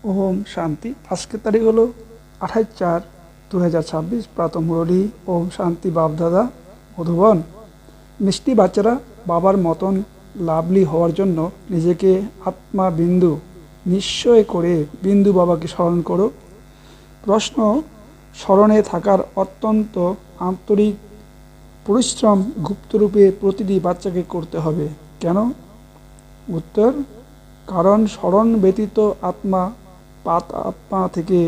ওম শান্তি। আজকের তারিখ হলো 28/4/2026 প্রাতঃ মুরলী। ওম শান্তি। বাপদাদা মধুবন। মিষ্টি বাচ্চারা, বাবার মতন লাভলি হওয়ার জন্য নিজেকে আত্মা বিন্দু নিশ্চয় করে বিন্দু বাবাকে স্মরণ করো। প্রশ্ন: স্মরণে থাকার অত্যন্ত আন্তরিক পরিশ্রম গুপ্তরূপে প্রতিটি বাচ্চাকে করতে হবে কেন? উত্তর: কারণ স্মরণ ব্যতীত আত্মা পাত আত্মা থেকে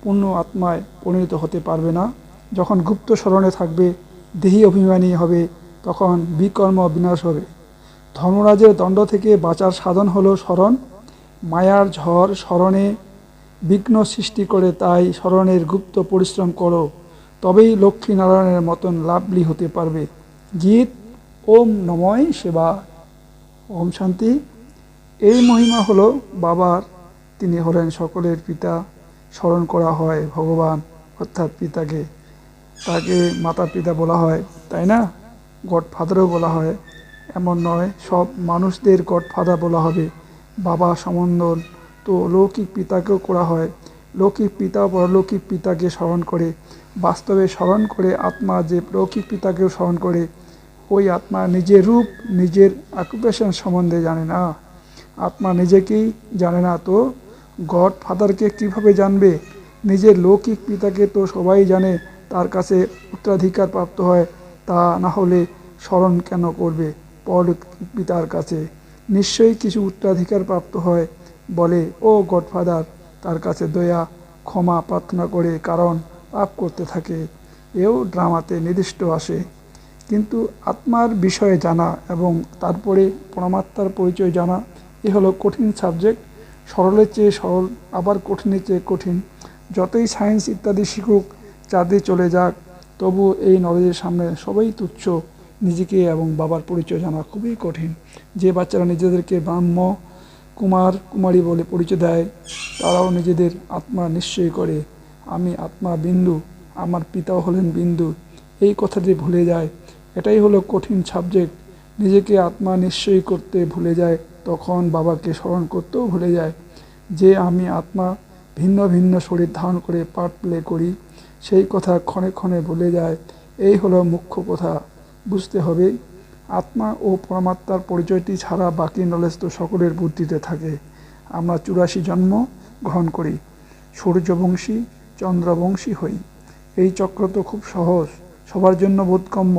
পূর্ণ আত্মায় পরিণত হতে পারবে না। যখন গুপ্ত স্মরণে থাকবে, দেহী অভিমানী হবে, তখন বিকর্ম বিনাশ হবে। ধর্মরাজের দণ্ড থেকে বাঁচার সাধন হলো স্মরণ। মায়ার ঝড় স্মরণে বিঘ্ন সৃষ্টি করে, তাই স্মরণের গুপ্ত পরিশ্রম করো, তবেই লক্ষ্মীনারায়ণের মতন লাভলি হতে পারবে। গীত: ওম নমঃ শিবায়। ওম শান্তি। এই মহিমা হলো বাবার। তিনি হলেন সকলের পিতা। স্মরণ করা হয় ভগবান অর্থাৎ পিতাকে, তাকে মাতা পিতা বলা হয়, তাই না? গডফাদারও বলা হয়। এমন নয় সব মানুষদের গডফাদার বলা হবে। বাবা সম্বোধন তো লৌকিক পিতাকেও করা হয়। লৌকিক পিতা পরলৌকিক পিতাকে স্মরণ করে, বাস্তবে স্মরণ করে আত্মা যে লৌকিক পিতাকেও স্মরণ করে, ওই আত্মা নিজের রূপ, নিজের অকুপেশন সম্বন্ধে জানে না। আত্মা নিজেকেই জানে না, তো গড ফাদারকে কীভাবে জানবে? নিজের লৌকিক পিতাকে তো সবাই জানে, তার কাছে উত্তরাধিকার প্রাপ্ত হয়, তা না হলে স্মরণ কেন করবে পরলৌকিক পিতার কাছে? নিশ্চয়ই কিছু উত্তরাধিকার প্রাপ্ত হয় বলে ও গডফাদার তার কাছে দয়া ক্ষমা প্রার্থনা করে, কারণ পাপ করতে থাকে। এও ড্রামাতে নির্দিষ্ট আসে। কিন্তু আত্মার বিষয়ে জানা এবং তারপরে পরমাত্মার পরিচয় জানা, এ হলো কঠিন সাবজেক্ট। সরলের চেয়ে সরল, আবার কঠিনের চেয়ে কঠিন। যতই সায়েন্স ইত্যাদি শিখুক, চাঁদে চলে যাক, তবু এই নলেজের সামনে সবাই তুচ্ছ। নিজেকে এবং বাবার পরিচয় জানা খুবই কঠিন। যে বাচ্চারা নিজেদেরকে ব্রাহ্ম কুমার কুমারী বলে পরিচয় দেয়, তারাও নিজেদের আত্মা নিশ্চয় করে। আমি আত্মা বিন্দু, আমার পিতাও হলেন বিন্দু, এই কথাটি ভুলে যায়। এটাই হলো কঠিন সাবজেক্ট। নিজেকে আত্মা নিশ্চয়ই করতে ভুলে যায়, তখন বাবাকে স্মরণ করতেও ভুলে যায়। যে আমি আত্মা ভিন্ন ভিন্ন শরীর ধারণ করে পার্ট প্লে করি, সেই কথা ক্ষণে ক্ষণে ভুলে যায়। এই হলো মুখ্য কথা, বুঝতে হবে। আত্মা ও পরমাত্মার পরিচয়টি ছাড়া বাকি নলেজ তো সকলের বুদ্ধিতে থাকে। আমরা 84 জন্ম গ্রহণ করি, সূর্যবংশী চন্দ্রবংশী হই। এই চক্র তো খুব সহজ, সবার জন্য বোধগম্য,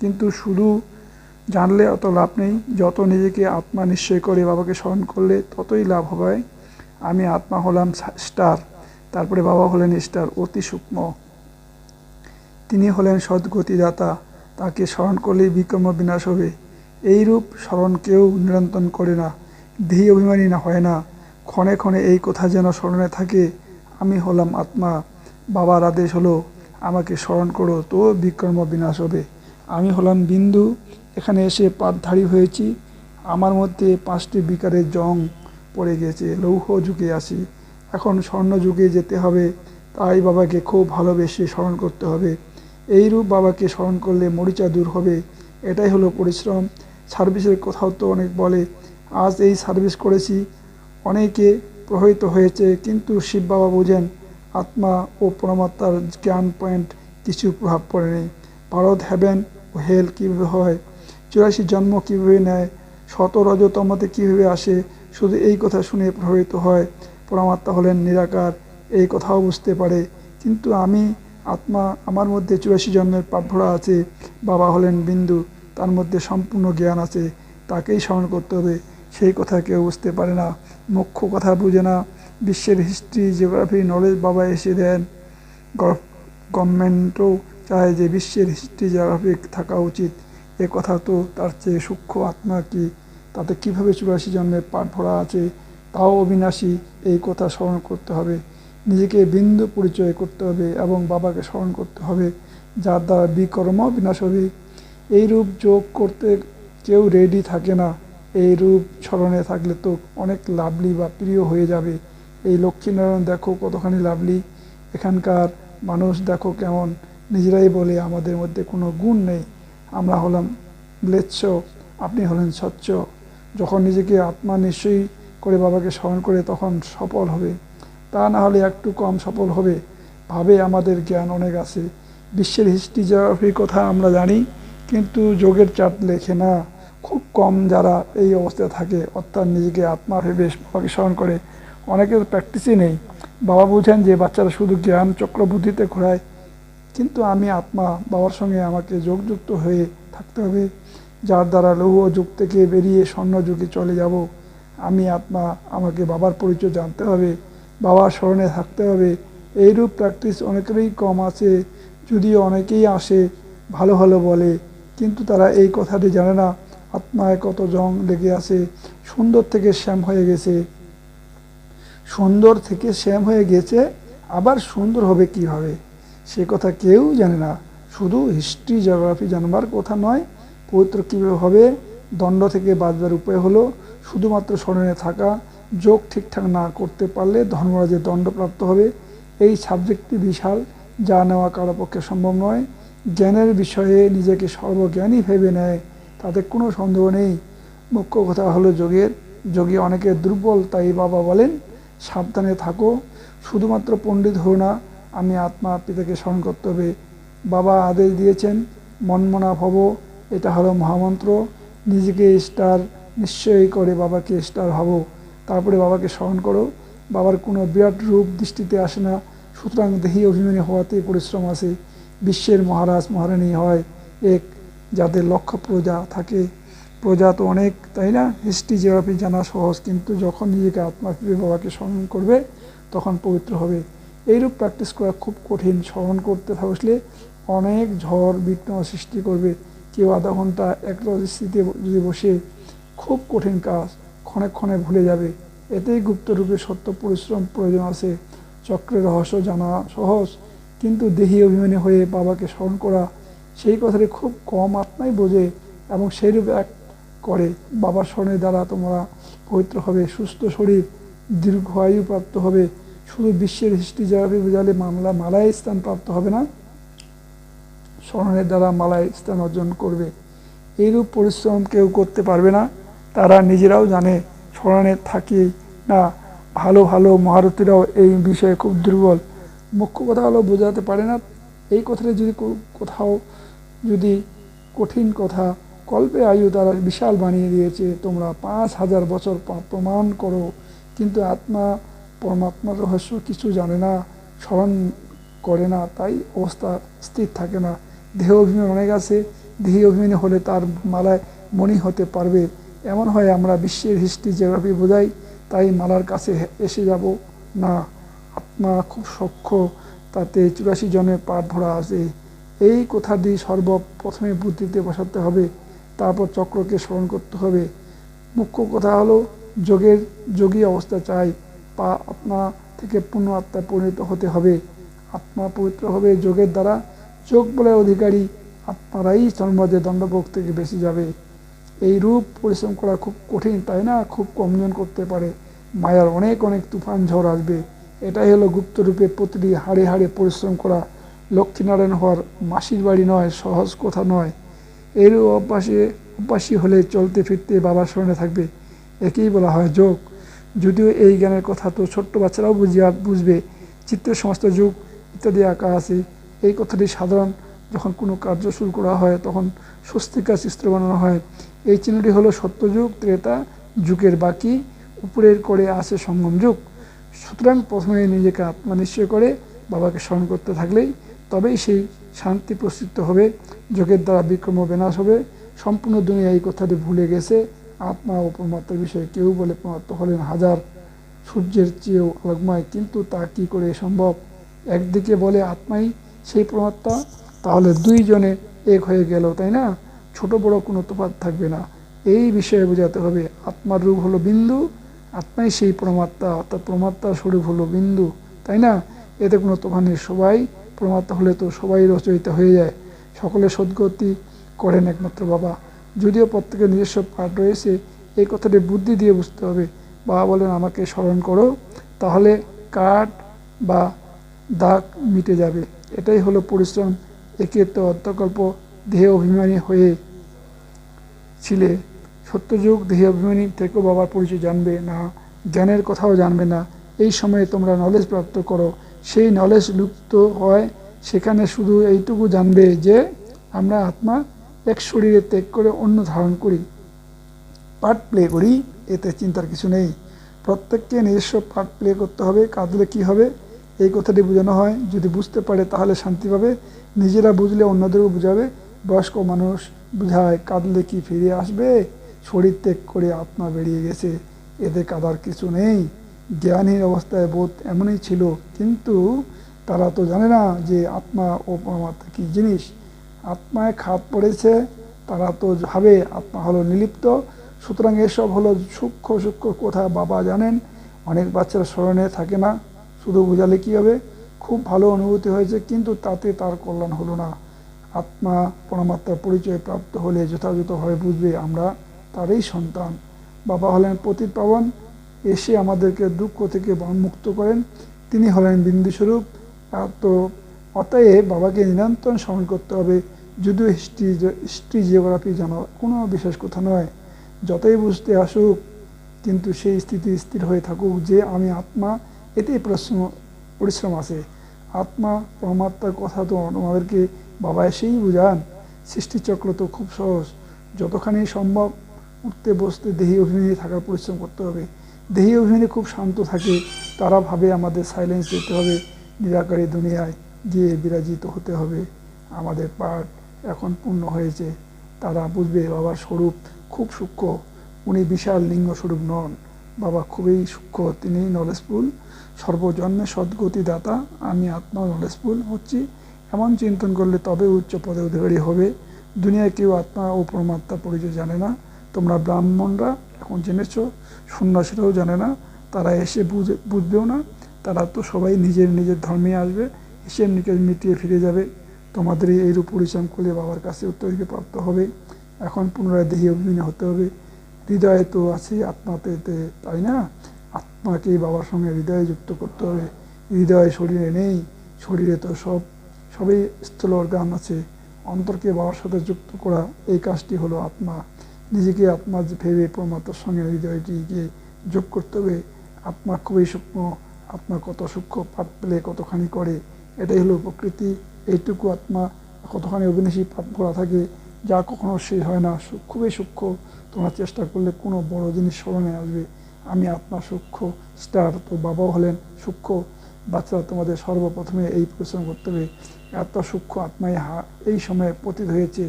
কিন্তু শুধু জানলে অত লাভ নেই। যত নিজেকে আত্মা নিশ্চয় করে বাবাকে স্মরণ করলে ততই লাভ হবে। আমি আত্মা হলাম স্টার, তারপরে বাবা হলেন স্টার, অতি সূক্ষ্ম। তিনি হলেন সদ্গতিদাতা, তাকে স্মরণ করলেই বিকর্ম বিনাশ হবে। এই রূপ স্মরণ কেউ নিরন্তর করে না, দেহী অভিমানী না হয় না। ক্ষণে ক্ষণে এই কথা যেন স্মরণে থাকে, আমি হলাম আত্মা, বাবার আদেশ হলো আমাকে স্মরণ করো, তো বিকর্ম বিনাশ হবে। আমি হলাম বিন্দু, এখানে এসে পাতধারী হয়েছি। আমার মধ্যে 5টি বিকারের জং পড়ে গেছে, লৌহ যুগে আসি, এখন স্বর্ণ যুগে যেতে হবে। তাই বাবাকে খুব ভালোবেসে স্মরণ করতে হবে। এই রূপ বাবাকে স্মরণ করলে মরিচা দূর হবে। এটাই হলো পরিশ্রম। সার্ভিসের কথাও তো অনেক বলে, আজ এই সার্ভিস করেছি, অনেকে প্রভাবিত হয়েছে, কিন্তু শিব বাবা বোঝেন আত্মা ও পরমাত্মার জ্ঞান পয়েন্ট কিছু প্রভাব পড়েনি। ভারত হ্যাভেন ও হেল কীভাবে হয়, 84 জন্ম কীভাবে নেয়, শত রজতমতে কীভাবে আসে, শুধু এই কথা শুনে প্রভাবিত হয়। পরমাত্মা হলেন নিরাকার, এই কথাও বুঝতে পারে, কিন্তু আমি আত্মা, আমার মধ্যে 84 জন্মের পাপ ভরা আছে। বাবা হলেন বিন্দু, তার মধ্যে সম্পূর্ণ জ্ঞান আছে, তাকেই স্মরণ করতে হবে। সেই কথা কেউ বুঝতে পারে না, মুখ্য কথা বুঝে না। বিশ্বের হিস্ট্রি জিওগ্রাফি নলেজ বাবা এসে দেন। গভর্নমেন্টও চায় যে বিশ্বের হিস্ট্রি জিওগ্রাফি থাকা উচিত। এ কথা তো তার চেয়ে সূক্ষ্ম আত্মা কি, তাতে কীভাবে 84 জন্মের পাঠ ভরা আছে, তাও অবিনাশী, এই কথা স্মরণ করতে হবে। নিজেকে বিন্দু পরিচয় করতে হবে এবং বাবাকে স্মরণ করতে হবে, যার দ্বারা বিকর্ম বিনাশ হবে। এই রূপ যোগ করতে কেউ রেডি থাকে না। এই রূপ স্মরণে থাকলে তো অনেক লাভলি বা প্রিয় হয়ে যাবে। এই লক্ষ্মীনারায়ণ দেখো কতখানি লাভলি, এখানকার মানুষ দেখো কেমন, নিজেরাই বলে আমাদের মধ্যে কোনো গুণ নেই, আমরা হলাম ম্লেচ্ছ, আপনি হলেন স্বচ্ছ। যখন নিজেকে আত্মা নিশ্চয়ই করে বাবাকে স্মরণ করে, তখন সফল হবে। তা না হলে একটু কম সফল হবে। ভাবে আমাদের জ্ঞান অনেক আছে, বিশ্বের হিস্ট্রি জিওগ্রাফির কথা আমরা জানি, কিন্তু যোগের চার্ট লেখে না। খুব কম যারা এই অবস্থায় থাকে, অর্থাৎ নিজেকে আত্মা ভেবে বাবাকে স্মরণ করে। অনেকের প্র্যাকটিসই নেই। বাবা বুঝেন যে বাচ্চারা শুধু জ্ঞান চক্র বুদ্ধিতে ঘোরায়, কিন্তু আমি আত্মা, বাবার সঙ্গে আমাকে যোগযুক্ত হয়ে থাকতে হবে, যার দ্বারা লৌহ যুগ থেকে বেরিয়ে স্বর্ণ যুগে চলে যাব। আমি আত্মা, আমাকে বাবার পরিচয় জানতে হবে, বাবার স্মরণে থাকতে হবে। এইরূপ প্র্যাকটিস অনেকেরই কম আছে, যদিও অনেকেই আসে ভালো ভালো বলে, কিন্তু তারা এই কথাটি জানে না আত্মায় কত জং লেগে আছে। সুন্দর থেকে শ্যাম হয়ে গেছে, সুন্দর থেকে শ্যাম হয়ে গেছে, আবার সুন্দর হবে কিভাবে সে কথা কেউ জানে না। শুধু হিস্ট্রি জিওগ্রাফি জানবার কথা নয়, পবিত্র কীভাবে হবে, দণ্ড থেকে বাঁচবার উপায় হলো শুধুমাত্র স্মরণে থাকা। যোগ ঠিকঠাক না করতে পারলে ধর্মরাজের দণ্ডপ্রাপ্ত হবে। এই সাবজেক্টটি বিশাল, যা নেওয়া কারো পক্ষে সম্ভব নয়। জ্ঞানের বিষয়ে নিজেকে সর্বজ্ঞানী ভেবে নেয়, তাতে কোনো সন্দেহ নেই। মুখ্য কথা হলো যোগী অনেকে দুর্বল, তাই বাবা বলেন সাবধানে থাকো, শুধুমাত্র পণ্ডিত হো না। আমি আত্মা, পিতাকে স্মরণ করতে হবে। বাবা আদেশ দিয়েছেন মনমনা ভব, এটা হলো মহামন্ত্র। নিজেকে স্টার নিশ্চয়ই করে বাবাকে স্টার হব, তারপরে বাবাকে স্মরণ করো। বাবার কোনো বিরাট রূপ দৃষ্টিতে আসে না, সুতরাং দেহি অভিমানী হওয়াতে পরিশ্রম আছে। বিশ্বের মহারাজ মহারানী হয় এক, যাদের লক্ষ প্রজা থাকে। প্রজা তো অনেক, তাই না? হিস্ট্রি জিওগ্রাফি জানা সহজ, কিন্তু যখন নিজেকে আত্মা ভেবে বাবাকে স্মরণ করবে তখন পবিত্র হবে। এইরূপ প্র্যাকটিস করা খুব কঠিন। স্মরণ করতে থাকলে অনেক ঝড় বিঘ্ন সৃষ্টি করবে। কেউ আধা ঘন্টা একরস্থিতিতে যদি বসে, খুব কঠিন কাজ, ক্ষণে ক্ষণে ভুলে যাবে। এতেই গুপ্তরূপে সত্য পরিশ্রম প্রয়োজন আছে। চক্রের রহস্য জানা সহজ, কিন্তু দেহি অভিমানী হয়ে বাবাকে স্মরণ করা, সেই কথাটি খুব কম আত্মাই বোঝে এবং সেইরূপ এক করে। বাবার স্মরণের দ্বারা তোমরা পবিত্র হবে, সুস্থ শরীর, দীর্ঘ আয়ু প্রাপ্ত হবে। শুধু বিশ্বের হিস্ট্রি জিওগ্রাফি বোঝালে মালায় স্থান প্রাপ্ত হবে না, স্মরণের দ্বারা মালায় স্থান অর্জন করবে। এইরূপ পরিশ্রম কেউ করতে পারবে না, তারা নিজেরাও জানে। স্মরণে থাকি না, ভালো ভালো মহারথীরাও এই বিষয়ে খুব দুর্বল। মুখ্য কথা হলো বোঝাতে পারে না। এই কথাটা যদি কোথাও যদি কঠিন কথা, কল্পে আয়ু তারা বিশাল বানিয়ে দিয়েছে, তোমরা 5000 বছর প্রমাণ করো, কিন্তু আত্মা পরমাত্মার রহস্য কিছু জানে না, স্মরণ করে না, তাই অবস্থা স্থির থাকে না। দেহ অভিমান অনেক আছে, দেহি অভিমানী হলে তার মালায় মণি হতে পারবে। এমন হয় আমরা বিশ্বের হিস্ট্রি জিওগ্রাফি বোঝাই, তাই মালার কাছে এসে যাব না। আত্মা খুব সূক্ষ্ম, তাতে 84 জনের পাঠ ভরা আছে। এই কথাটি সর্বপ্রথমে বুদ্ধিতে বসাতে হবে, তারপর চক্রকে স্মরণ করতে হবে। মুখ্য কথা হলো যোগী অবস্থা চাই, আত্মা থেকে পূর্ণ আত্মায় পরিণত হতে হবে। আত্মা পবিত্র হবে যোগের দ্বারা। যোগ বলে অধিকারী আত্মারাই ধর্মরাজের দণ্ডভোগ থেকে বেঁচে যাবে। এই রূপ পরিশ্রম করা খুব কঠিন, তাই না? খুব কমজন করতে পারে। মায়ার অনেক অনেক তুফান ঝড় আসবে। এটাই হলো গুপ্ত রূপে প্রতিটি হাড়ে হাড়ে পরিশ্রম করা। লক্ষ্মীনারায়ণ হওয়ার মাসির বাড়ি নয়, সহজ কথা নয়। এরূপ অভ্যাসী হলে চলতে ফিরতে বাবার স্মরণে থাকবে, একেই বলা হয় যোগ। যদিও এই জ্ঞানের কথা তো ছোট্ট বাচ্চারাও বুঝবে। চিত্রের সমস্ত যুগ ইত্যাদি আঁকা আছে। এই কথাটি সাধারণ, যখন কোনো কার্য শুরু করা হয় তখন স্বস্তিকা চিত্র বানানো হয়। এই চিহ্নটি হলো সত্যযুগ, ত্রেতা যুগের বাকি উপরের করে আছে সঙ্গম যুগ। সুতরাং প্রথমে নিজেকে আত্মা নিশ্চয় করে বাবাকে স্মরণ করতে থাকলেই তবেই সেই শান্তি প্রস্তুত হবে। যোগের দ্বারা বিক্রম বিনাশ হবে। সম্পূর্ণ দুনিয়া এই কথাটি ভুলে গেছে। আত্মা ও পরমাত্মার বিষয়ে কেউ বলে পরমাত্মা হলেন হাজার সূর্যের চেয়েও আলোকময়, কিন্তু তা কি করে সম্ভব? একদিকে বলে আত্মাই সেই পরমাত্মা, তাহলে দুইজনে এক হয়ে গেল, তাই না? ছোট বড় কোনো তফাৎ থাকবে না। এই বিষয়ে বোঝাতে হবে আত্মার রূপ হলো বিন্দু, আত্মাই সেই পরমাত্মা, অর্থাৎ পরমাত্মার স্বরূপ হলো বিন্দু, তাই না? এতে কোনো তফাৎ নেই। সবাই পরমাত্মা হলে তো সবাই রচয়িতা হয়ে যায়। সকলে সদ্গতি করেন একমাত্র বাবা। যদিও প্রত্যেকের নিজস্ব পাঠ রয়েছে, এই কথাটি বুদ্ধি দিয়ে বুঝতে হবে। বাবা বলেন আমাকে স্মরণ করো, তাহলে কাঠ বা দাগ মিটে যাবে। এটাই হলো পরিশ্রম। একে তো অর্ধকল্প দেহ অভিমানী হয়ে ছিলে। সত্যযুগ দেহ অভিমানী থেকেও বাবার পরিচয় জানবে না, জ্ঞানের কথাও জানবে না। এই সময়ে তোমরা নলেজ প্রাপ্ত করো। সেই নলেজ লুপ্ত হয় সেখানে শুধু এইটুকু জানবে যে আমরা আত্মা এক শরীরে ত্যাগ করে অন্য ধারণ করি, পার্ট প্লে করি, এতে চিন্তার কিছু নেই। প্রত্যেককে নিজস্ব পার্ট প্লে করতে হবে। কাঁদলে কি হবে এই কথাটি বোঝানো হয়। যদি বুঝতে পারে তাহলে শান্তি পাবে, নিজেরা বুঝলে অন্যদেরও বুঝাবে। বয়স্ক মানুষ বুঝায় কাঁদলে কি ফিরে আসবে, শরীর ত্যাগ করে আত্মা বেরিয়ে গেছে, এতে কাঁদার কিছু নেই। জ্ঞানহীন অবস্থায় বোধ এমনই ছিল, কিন্তু তারা তো জানে না যে আত্মা ও পরমাত্মা কী জিনিস। আত্মায় খাপ পড়েছে, তারা তো ভাবে আত্মা হলো নিলিপ্ত। সুতরাং এসব হলো সূক্ষ্ম সূক্ষ্ম কথা বাবা জানেন। অনেক বাচ্চারা স্মরণে থাকে না, শুধু বোঝালে কী হবে, খুব ভালো অনুভূতি হয়েছে কিন্তু তাতে তার কল্যাণ হলো না। আত্মা পরমাত্মার পরিচয় প্রাপ্ত হলে যথাযথভাবে বুঝবে আমরা তারই সন্তান। বাবা হলেন পতিত পাবন, এসে আমাদেরকে দুঃখ থেকে মুক্ত করেন। তিনি হলেন বিন্দুস্বরূপ। তো অতএব বাবাকে নিরন্তর স্মরণ করতে হবে। যদিও হিস্ট্রি জিওগ্রাফি জানা কোনো বিশেষ কথা নয়, যতই বুঝতে আসুক, কিন্তু সেই স্থিতি স্থির হয়ে থাকুক যে আমি আত্মা, এতেই পরিশ্রম আছে। আত্মা পরমাত্মার কথা তো আমাদেরকে বাবা এসেই বুঝান। সৃষ্টিচক্র তো খুব সহজ, যতখানি সম্ভব উঠতে বসতে দেহি অভিমানী থাকার পরিশ্রম করতে হবে। দেহি অভিমানী খুব শান্ত থাকে, তারা ভাবে আমাদের সাইলেন্স যেতে হবে, নিরাকারী দুনিয়ায় গিয়ে বিরাজিত হতে হবে। আমাদের পাঠ এখন পূর্ণ হয়েছে, তারা বুঝবে বাবার স্বরূপ খুব সূক্ষ্ম। উনি বিশাল লিঙ্গ স্বরূপ নন, বাবা খুবই সূক্ষ্ম, তিনি নলেজফুল, সর্বজন্মে সদ্গতিদাতা। আমি আত্মা নলেজফুল হচ্ছি, এমন চিন্তন করলে তবে উচ্চ পদে অধিকারী হবে। দুনিয়ায় কেউ আত্মা ও পরমাত্মা পরিচয় জানে না। তোমরা ব্রাহ্মণরা এখন জেনেছ, সন্ন্যাসীরাও জানে না, তারা এসে বুঝবেও না। তারা তো সবাই নিজের নিজের ধর্মে আসবে, হিসেব নিকেশ মিটিয়ে ফিরে যাবে। তোমাদের এইরূপ পরিশ্রম করলে বাবার কাছে উত্তরকে প্রাপ্ত হবে। এখন পুনরায় দেহি অভিমানী হতে হবে। হৃদয়ে তো আছে আত্মাতে, তাই না? আত্মাকে বাবার সঙ্গে হৃদয়ে যুক্ত করতে হবে। হৃদয় শরীরে নেই, শরীরে তো সবই স্থূল অর্গান আছে। অন্তরকে বাবার সাথে যুক্ত করা, এই কাজটি হলো আত্মা। নিজেকে আত্মা ভেবে পরমাত্মার সঙ্গে হৃদয়টিকে যোগ করতে হবে। আত্মা খুবই সূক্ষ্ম, আত্মা কত সূক্ষ্ম, পাপ পেলে কতখানি করে, এটাই হলো প্রকৃতি। এইটুকু আত্মা কতখানি অবিনাশী পাপ করা থাকে, যা কখনো শেষ হয় না, খুবই সূক্ষ্ম। তোমরা চেষ্টা করলে কোনো বড় জিনিস স্মরণে আসবে। আমি আত্মা সূক্ষ্ম স্টার, তো বাবাও হলেন সূক্ষ্ম। বাচ্চারা তোমাদের সর্বপ্রথমে এই পরিশ্রম করতে হবে। এত সূক্ষ্ম আত্মায় এই সময়ে পতিত হয়েছে,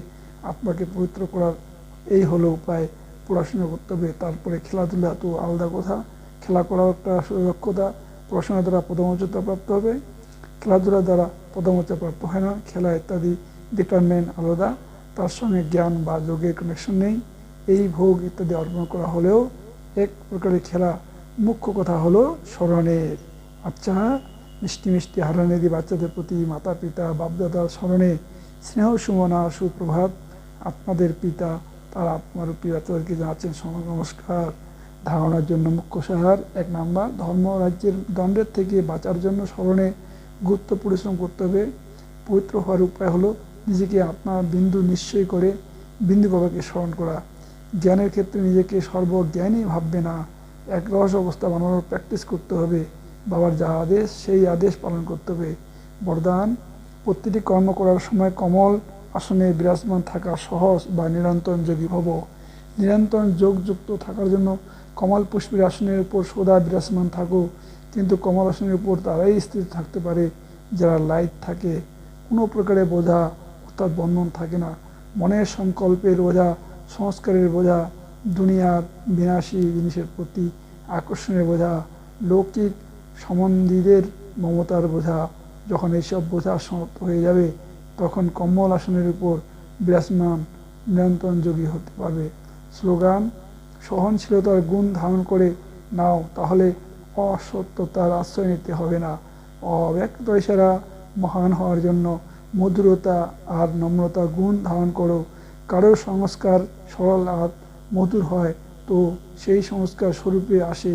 আত্মাকে পবিত্র করার এই হলো উপায়। পড়াশোনা করতে হবে, তারপরে খেলাধুলা তো আলাদা কথা। খেলা করাও একটা দক্ষতা। পড়াশোনার দ্বারা পদমর্যাদা প্রাপ্ত হবে, খেলাধুলার দ্বারা পদমর্যাদা প্রাপ্ত হয় না। খেলা ইত্যাদি ডিপার্টমেন্ট আলাদা, তার সঙ্গে জ্ঞান বা যোগের কানেকশন নেই। এই ভোগ ইত্যাদি অর্পণ করা হলেও এক প্রকারের খেলা। মুখ্য কথা হলো স্মরণের। আচ্ছা, মিষ্টি মিষ্টি হারানেদি বাচ্চাদের প্রতি মাতা পিতা বাপদাদার স্মরণে স্নেহ সুমনা সুপ্রভাত। আপনাদের পিতা তার আত্মারূপী বাচ্চাদেরকে জানাচ্ছেন নমস্কার। ধারণার জন্য মুখ্য সাহার 1 নাম্বার, ধর্ম রাজ্যের দণ্ডের থেকে বাঁচার জন্য স্মরণে গুরুত্ব পরিশ্রম করতে হবে। পবিত্র হওয়ার উপায় হলো নিজেকে আত্মা বিন্দু নিশ্চয় করে বিন্দু বাবাকে স্মরণ করা। জ্ঞানের ক্ষেত্রে নিজেকে সর্বজ্ঞানী ভাববে না, এক রহস্য অবস্থা বানানোর প্র্যাকটিস করতে হবে। বাবার যা আদেশ সেই আদেশ পালন করতে হবে। বরদান, প্রতিটি কর্ম করার সময় কমল আসনে বিরাজমান থাকা সহজ বা নিরন্তর যোগী ভব। নিরন্তর যোগযুক্ত থাকার জন্য কমল পুষ্পের আসনের উপর সদা বিরাজমান থাকো। কিন্তু কমল আসনের উপর তারাই স্থির থাকতে পারে যারা লাইট থাকে, কোনো প্রকারে বোঝা অর্থাৎ বন্ধন থাকে না। মনের সংকল্পের বোঝা, সংস্কারের বোঝা, দুনিয়ার বিনাশী জিনিসের প্রতি আকর্ষণের বোঝা, লৌকিক সম্বন্ধীদের মমতার বোঝা। যখন এইসব বোঝা সমাপ্ত হয়ে যাবে, তখন কমল আসনের উপর বিরাজমান নিরন্তর যোগী হতে পারবে। স্লোগান, সহনশীলতার গুণ ধারণ করে নাও, তাহলে অসত্যতার আশ্রয় নিতে হবে না। অব্যক্ত ইশারা মহান হওয়ার জন্য মধুরতা আর নম্রতা গুণ ধারণ করো। কারোর সংস্কার সরল আর মধুর হয়, তো সেই সংস্কার স্বরূপে আসে।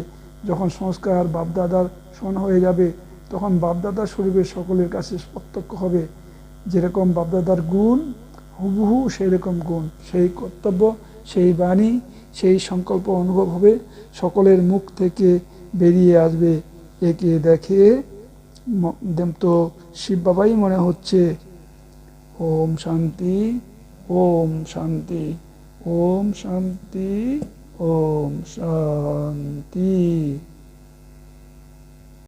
যখন সংস্কার বাপদাদার সমান হয়ে যাবে, তখন বাপদাদার স্বরূপে সকলের কাছে প্রত্যক্ষ হবে। যেরকম বাপদাদার গুণ হুবহু সেই রকম গুণ, সেই কর্তব্য, সেই বাণী, সেই সংকল্প অনুভব হবে, সকলের মুখ থেকে বেরিয়ে আসবে। একে দেখে তো শিব বাবাই মনে হচ্ছে। ওম শান্তি, ওম শান্তি, ওম শান্তি, ওম শান্তি।